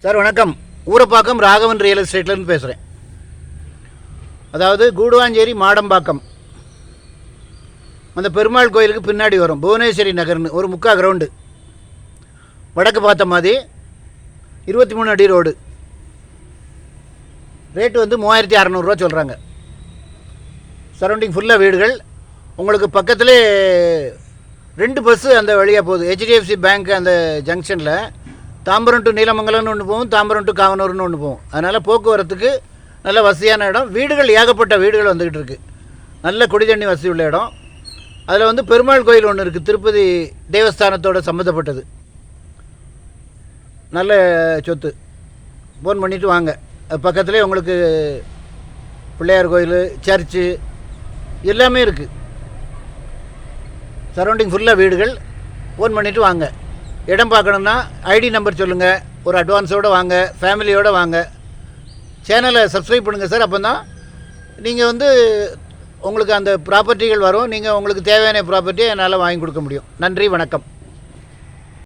Sir வணக்கம். Urapakkam Raghavan real எஸ்டேட்லேருந்து பேசுகிறேன். அதாவது கூடுவாஞ்சேரி மாடம்பாக்கம் அந்த பெருமாள் கோயிலுக்கு பின்னாடி வரும் புவனேஸ்வரி நகர்னு ஒரு 3/4 கிரவுண்டு வடக்கு பார்த்த மாதிரி 23 அடி ரோடு. ரேட்டு வந்து 3600 சொல்கிறாங்க. சரௌண்டிங் ஃபுல்லாக வீடுகள். உங்களுக்கு பக்கத்திலே 2 பஸ்ஸு அந்த வழியாக போகுது. HDFC பேங்க் அந்த ஜங்ஷனில் தாம்பரம் டு நீலமங்கலம்னு ஒன்று போகும், தாம்பரம் டு காவனூர்னு ஒன்று போகும். அதனால் போக்குவரத்துக்கு நல்ல வசதியான இடம். வீடுகள் ஏகப்பட்ட வீடுகள் வந்துக்கிட்டு இருக்குது. நல்ல குடி தண்ணி வசதி உள்ள இடம். அதில் வந்து பெருமாள் கோயில் ஒன்று இருக்குது, திருப்பதி தேவஸ்தானத்தோடு சம்மந்தப்பட்டது. நல்ல சொத்து. ஃபோன் பண்ணிவிட்டு வாங்க. அது பக்கத்துலேயே உங்களுக்கு பிள்ளையார் கோயில், சர்ச்சு எல்லாமே இருக்குது. சரௌண்டிங் ஃபுல்லாக வீடுகள். ஃபோன் பண்ணிவிட்டு வாங்க. இடம் பார்க்கணுன்னா ஐடி நம்பர் சொல்லுங்கள். ஒரு அட்வான்ஸோடு வாங்க, ஃபேமிலியோடு வாங்க. சேனலை சப்ஸ்கிரைப் பண்ணுங்கள் சார். அப்போ தான் நீங்கள் வந்து உங்களுக்கு அந்த ப்ராப்பர்ட்டிகள் வரும். நீங்கள் உங்களுக்கு தேவையான ப்ராப்பர்ட்டியை என்னால் வாங்கி கொடுக்க முடியும். நன்றி, வணக்கம்.